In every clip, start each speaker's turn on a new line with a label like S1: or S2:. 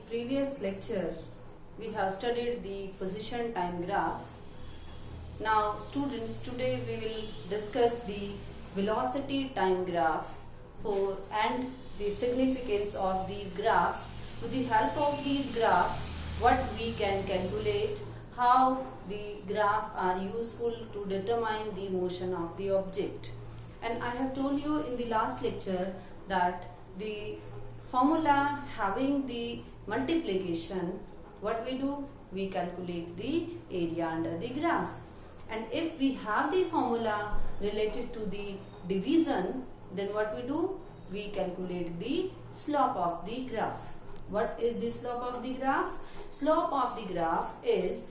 S1: previous lecture, we have studied the position time graph. Now, students, today we will discuss the velocity time graph and the significance of these graphs. With the help of these graphs, what we can calculate, how the graph are useful to determine the motion of the object. And I have told you in the last lecture that the formula having the multiplication, what we do? We calculate the area under the graph. And if we have the formula related to the division, then what we do? We calculate the slope of the graph. What is the slope of the graph? Slope of the graph is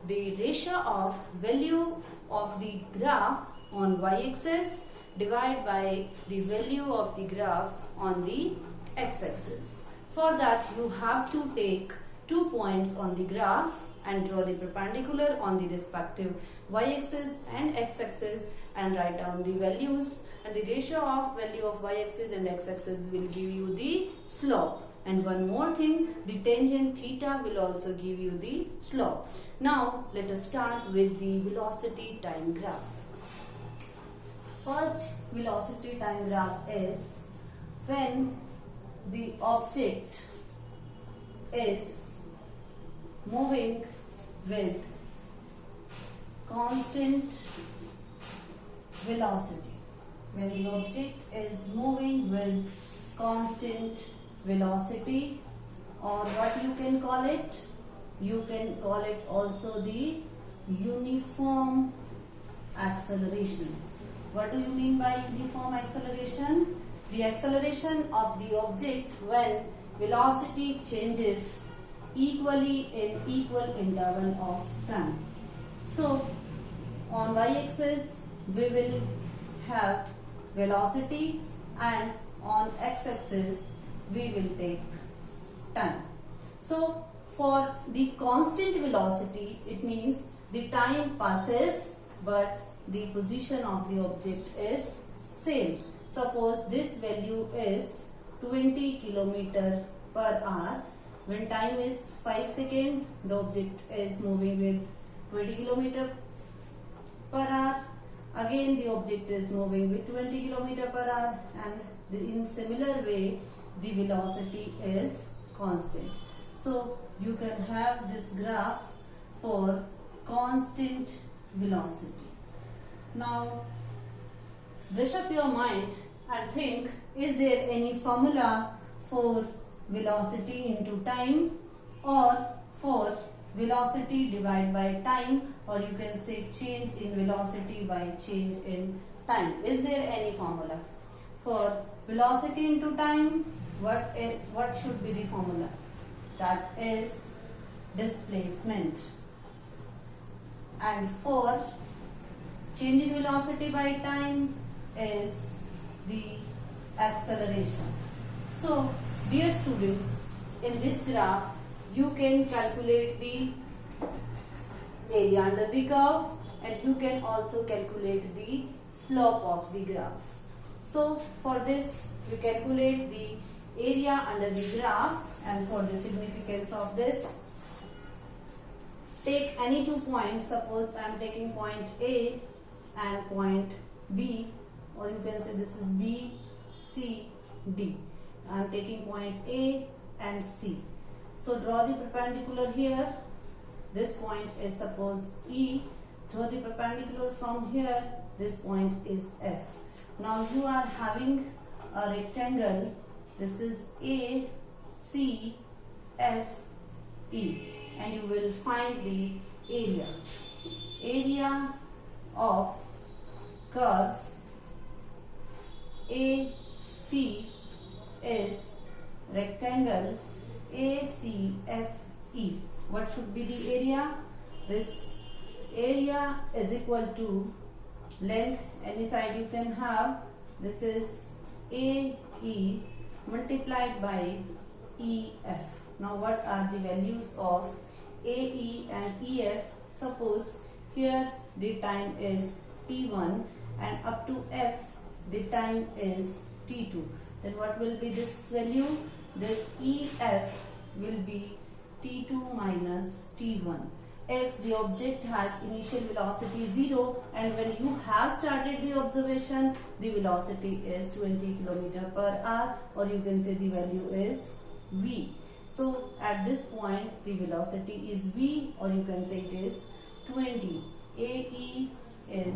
S1: the ratio of value of the graph on y-axis divided by the value of the graph on the x-axis. For that, you have to take 2 points on the graph and draw the perpendicular on the respective y-axis and x-axis and write down the values, and the ratio of value of y-axis and x-axis will give you the slope. And one more thing, the tangent theta will also give you the slope. Now let us start with the velocity time graph. First velocity time graph is when the object is moving with constant velocity. When the object is moving with constant velocity, or what you can call it? You can call it also the uniform acceleration. What do you mean by uniform acceleration? The acceleration of the object when velocity changes equally in equal interval of time. So on y-axis we will have velocity, and on x-axis we will take time. So for the constant velocity, it means the time passes but the position of the object is same. Suppose this value is 20 km per hour. When time is 5 seconds, the object is moving with 20 km per hour. Again, the object is moving with 20 km per hour, and in similar way, the velocity is constant. So you can have this graph for constant velocity. Now brush up your mind and think, is there any formula for velocity into time, or for velocity divided by time, or you can say change in velocity by change in time? Is there any formula for velocity into time? What should be the formula? That is displacement. And for change in velocity by time is the acceleration. So dear students, in this graph you can calculate the area under the curve, and you can also calculate the slope of the graph. So for this we calculate the area under the graph, and for the significance of this, take any 2 points. Suppose I am taking point A and point B, or you can say this is B, C, D. I am taking point A and C. So draw the perpendicular here. This point is suppose E. Draw the perpendicular from here. This point is F. Now you are having a rectangle. This is A, C, F, E, and you will find the area. Area of curve AC is rectangle ACFE. What should be the area? This area is equal to length, any side you can have. This is AE multiplied by EF. Now what are the values of AE and EF? Suppose here the time is T1 and up to F the time is T2. Then what will be this value? This EF will be t2 minus t1. If the object has initial velocity 0 and when you have started the observation, the velocity is 20 km per hour, or you can say the value is v. So at this point the velocity is v, or you can say it is 20. AE is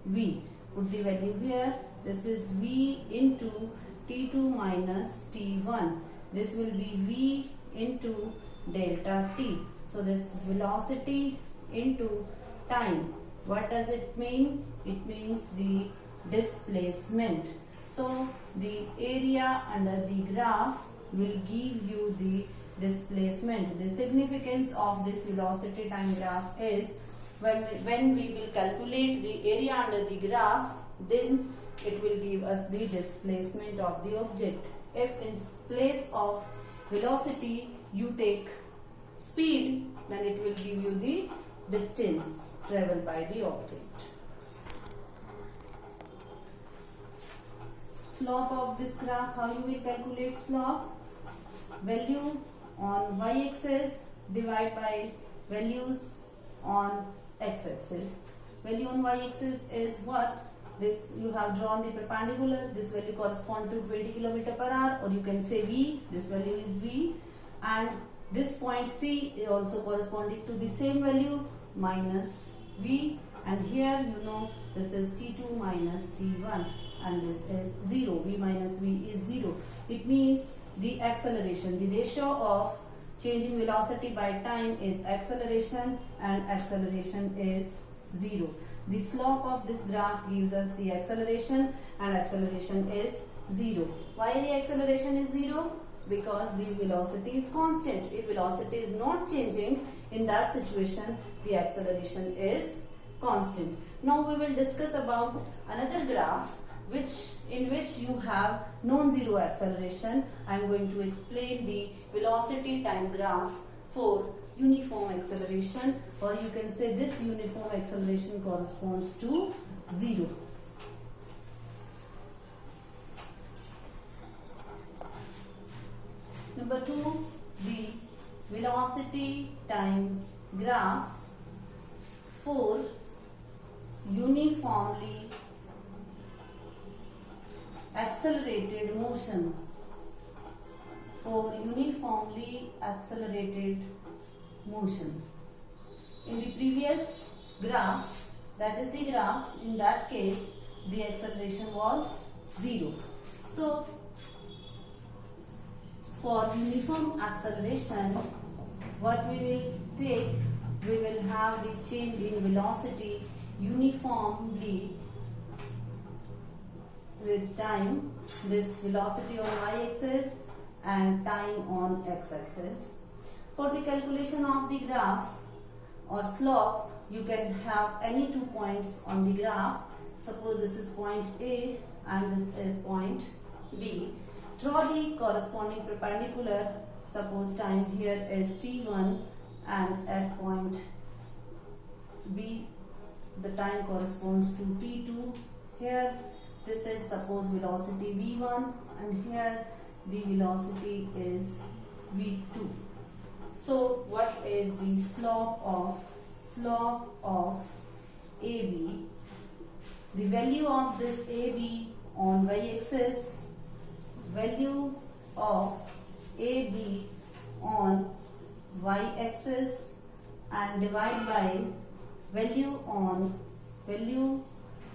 S1: v. Put the value here. This is v into t2 minus t1. This will be v into delta t. So this is velocity into time. What does it mean? It means the displacement. So the area under the graph will give you the displacement. The significance of this velocity time graph is when we will calculate the area under the graph, then it will give us the displacement of the object. If in place of velocity you take speed, then it will give you the distance traveled by the object. Slope of this graph, how you will calculate slope? Value on y-axis divide by values on x-axis. Value on y-axis is what? This you have drawn the perpendicular. This value corresponds to 20 km per hour, or you can say v. This value is v, and this point C is also corresponding to the same value, minus v, and here you know this is t2 minus t1, and this is 0. V minus v is 0. It means the acceleration, the ratio of changing velocity by time is acceleration, and acceleration is 0. The slope of this graph gives us the acceleration, and acceleration is 0. Why the acceleration is 0? Because the velocity is constant. If velocity is not changing, in that situation the acceleration is constant. Now we will discuss about another graph in which you have non-zero acceleration. I am going to explain the velocity time graph for uniform acceleration, or you can say this uniform acceleration corresponds to 0. Number 2, the velocity time graph for uniformly accelerated motion. For uniformly accelerated motion. In the previous graph, that is the graph, in that case the acceleration was 0. So for uniform acceleration, what we will take, we will have the change in velocity uniformly with time, this velocity on y-axis and time on x-axis. For the calculation of the graph or slope, you can have any 2 points on the graph. Suppose this is point A and this is point B. Draw the corresponding perpendicular. Suppose time here is t1 and at point B the time corresponds to t2. Here this is suppose velocity v1 and here the velocity is v2. So what is the slope of AB? The value of this AB on y-axis, value of AB on y-axis, and divide by value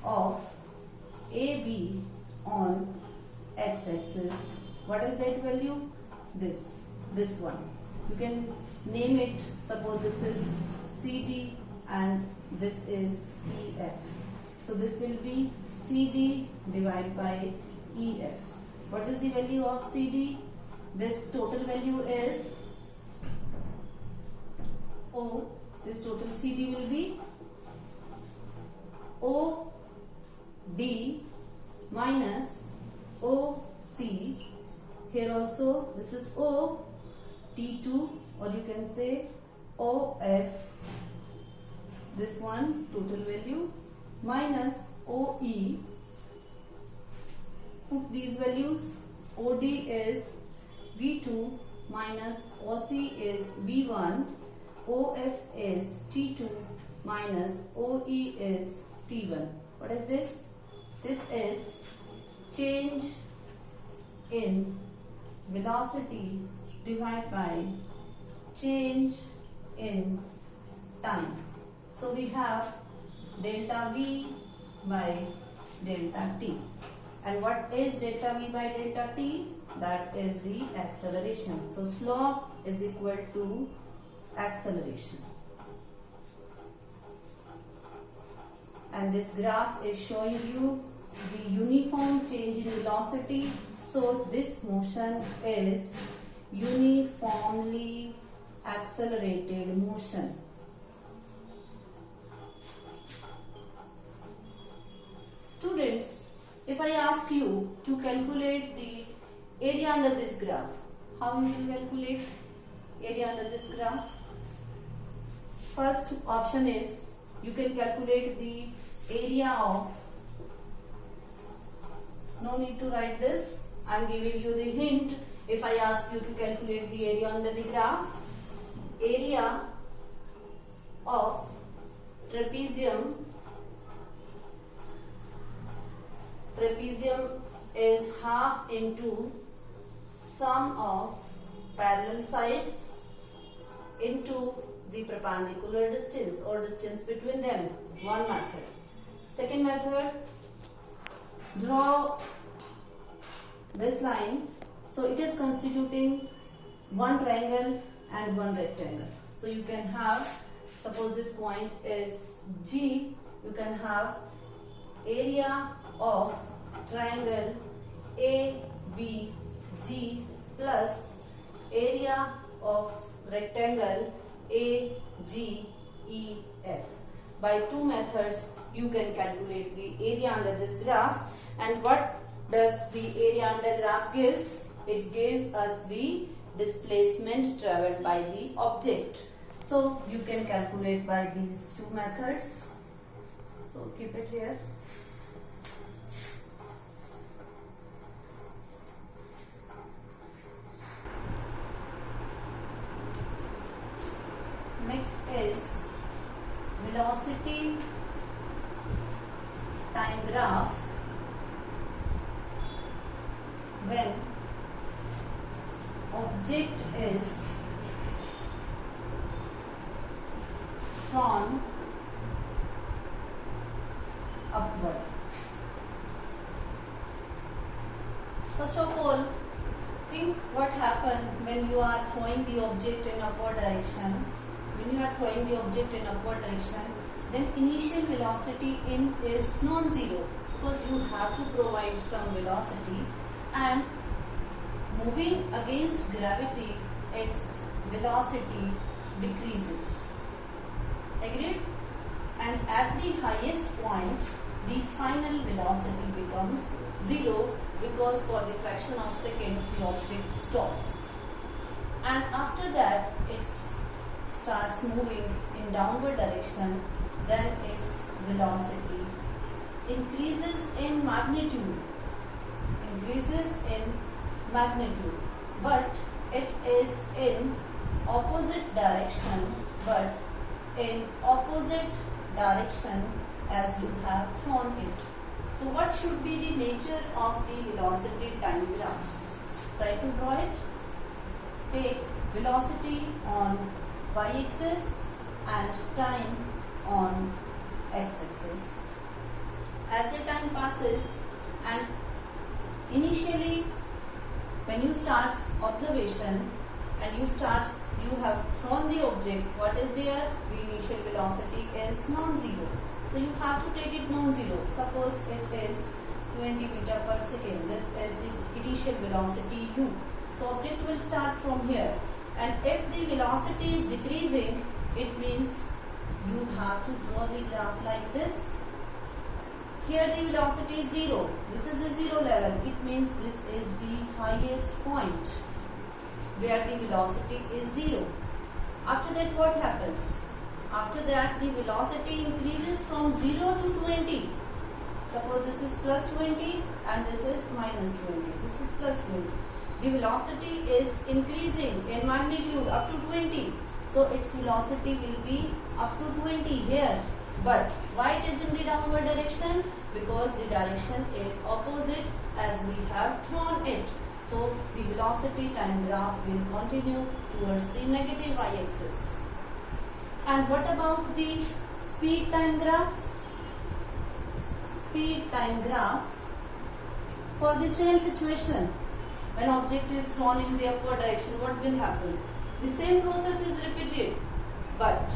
S1: of AB on x-axis. What is that value? This one. You can name it. Suppose this is CD and this is EF. So this will be CD divided by EF. What is the value of CD? This total value is O. This total CD will be OD minus OC. Here also this is O, T2, or you can say OF. This one total value minus OE. Put these values. OD is V2 minus OC is V1, OF is T2 minus OE is T1. What is this? This is change in velocity divided by change in time. So we have delta V by delta T. And what is delta V by delta T? That is the acceleration. So slope is equal to acceleration. And this graph is showing you the uniform change in velocity. So this motion is uniformly accelerated motion. Students, if I ask you to calculate the area under this graph, how you will calculate area under this graph? First option is you can calculate the area of, no need to write this, I am giving you the hint. If I ask you to calculate the area under the graph, area of trapezium is half into sum of parallel sides into the perpendicular distance or distance between them. One method. Second method, draw this line. So it is constituting one triangle and one rectangle. So you can have, suppose this point is G, you can have area of triangle ABG plus area of rectangle AGEF. By two methods you can calculate the area under this graph. And what does the area under graph gives? It gives us the displacement traveled by the object. So you can calculate by these two methods. So keep it here. Next is velocity time graph when object is thrown upward. First of all, think what happens when you are throwing the object in upward direction. When you are throwing the object in upward direction, then initial velocity in is non-zero because you have to provide some velocity, and moving against gravity, its velocity decreases. Agreed? And at the highest point, the final velocity becomes zero because for the fraction of seconds the object stops. And after that, it starts moving in downward direction, then its velocity increases in magnitude. But it is in opposite direction, as you have thrown it. So what should be the nature of the velocity time graph? Try to draw it. Take velocity on y-axis and time on x-axis. As the time passes, and initially when you start observation and you have thrown the object, what is there? The initial velocity is non-zero. So you have to take it non-zero. Suppose it is 20 meter per second. This is the initial velocity u. So object will start from here. And if the velocity is decreasing, it means you have to draw the graph like this. Here the velocity is zero. This is the zero level. It means this is the highest point where the velocity is zero. After that, what happens? After that, the velocity increases from 0 to 20. Suppose this is plus 20 and this is minus 20. This is plus 20. the velocity is increasing in magnitude up to 20. So its velocity will be up to 20 here. But why it is in the downward direction? Because the direction is opposite as we have thrown it. So the velocity time graph will continue towards the negative y-axis. And what about the speed time graph? Speed time graph for the same situation. When object is thrown in the upward direction, what will happen? The same process is repeated, but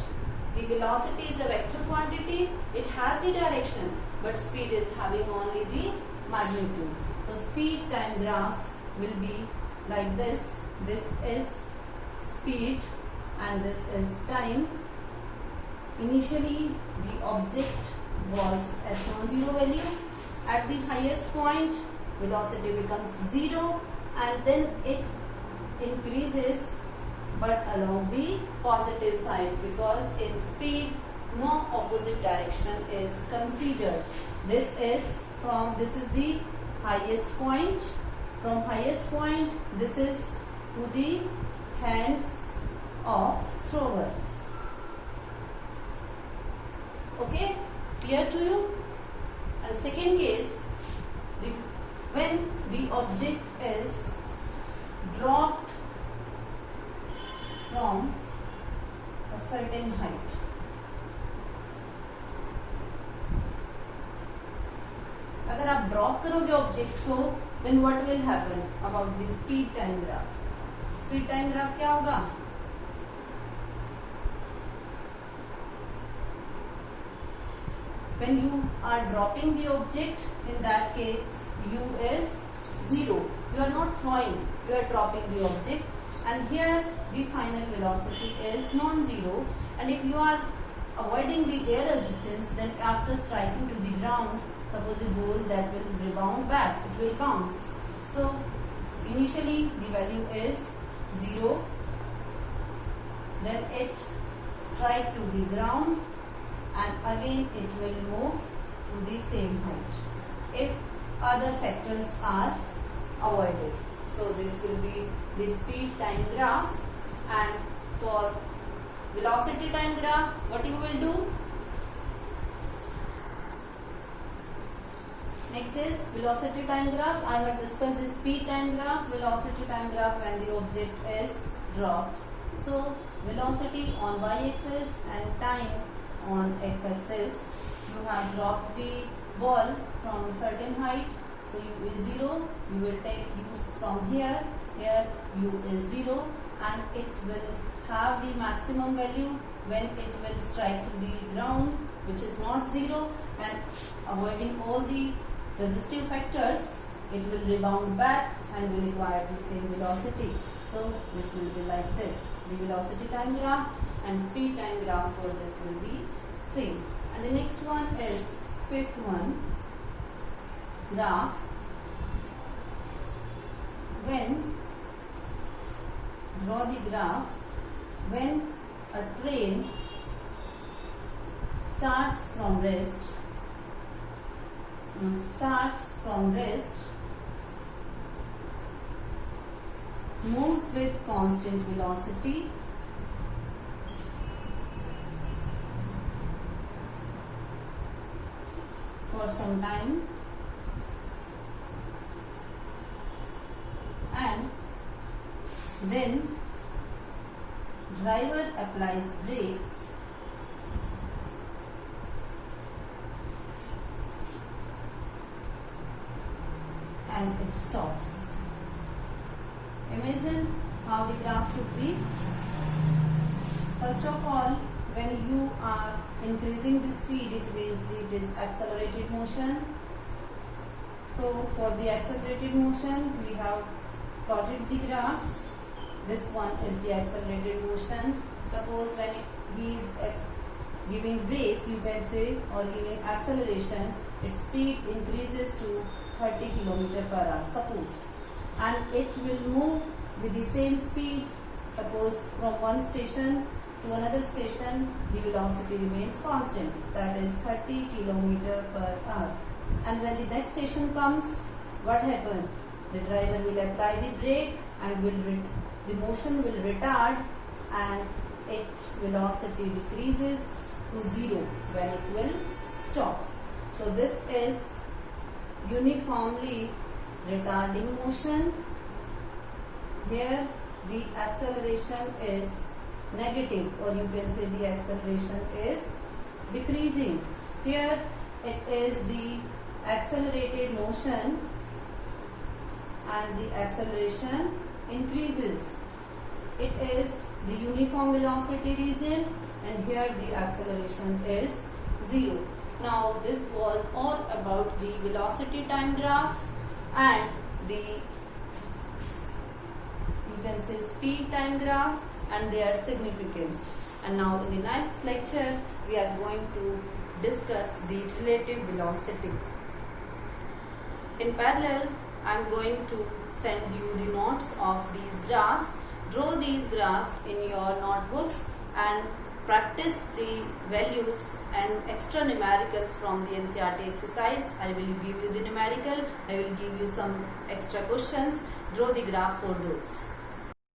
S1: the velocity is a vector quantity. It has the direction, but speed is having only the magnitude. So speed time graph will be like this. This is speed and this is time. Initially, the object was at non-zero value. At the highest point, velocity becomes 0 and then it increases, but along the positive side, because in speed no opposite direction is considered. This is the highest point. From highest point, this is to the hands of thrower. Okay, clear to you? And second case, when the object is dropped from a certain height. अगर आप drop करोगे object को, then what will happen about the speed time graph? Speed time graph क्या होगा? When you are dropping the object, in that case u is 0. You are not throwing, you are dropping the object, and here the final velocity is non-zero. And if you are avoiding the air resistance, then after striking to the ground, suppose a ball that will rebound back, it will bounce. So initially the value is 0, then it strike to the ground, and again it will move to the same height if other factors are avoided. So this will be the speed time graph. And for velocity time graph, what you will do? Next is velocity time graph. I have discussed the speed time graph, velocity time graph when the object is dropped. So velocity on y-axis and time on x-axis. You have dropped the ball from certain height, so u is 0. You will take u from here. Here u is 0, and it will have the maximum value when it will strike to the ground, which is not 0, and avoiding all the resistive factors, it will rebound back and will acquire the same velocity. So this will be like this. The velocity time graph and speed time graph for this will be same. And the next one is fifth one, graph when, draw the graph when a train starts from rest, moves with constant velocity, for some time, and then driver applies brakes and it stops. Imagine how the graph should be. First of all, when you are increasing the speed, it means it is accelerated motion. So for the accelerated motion, we have plotted the graph. This one is the accelerated motion. Suppose when he is giving brace, you can say, or giving acceleration, its speed increases to 30 km per hour, suppose, and it will move with the same speed. Suppose from one station to another station, the velocity remains constant, that is 30 km per hour. And when the next station comes, what happens? The driver will apply the brake and the motion will retard and its velocity decreases to 0 when it will stops. So this is uniformly retarding motion. Here the acceleration is negative, or you can say the acceleration is decreasing. Here it is the accelerated motion and the acceleration increases. It is the uniform velocity region, and here the acceleration is 0. Now this was all about the velocity time graph and the, you can say, speed time graph and their significance. And now in the next lecture we are going to discuss the relative velocity. In parallel, I am going to send you the notes of these graphs. Draw these graphs in your notebooks and practice the values and extra numericals from the NCERT exercise. I will give you the numerical, I will give you some extra questions. Draw the graph for those.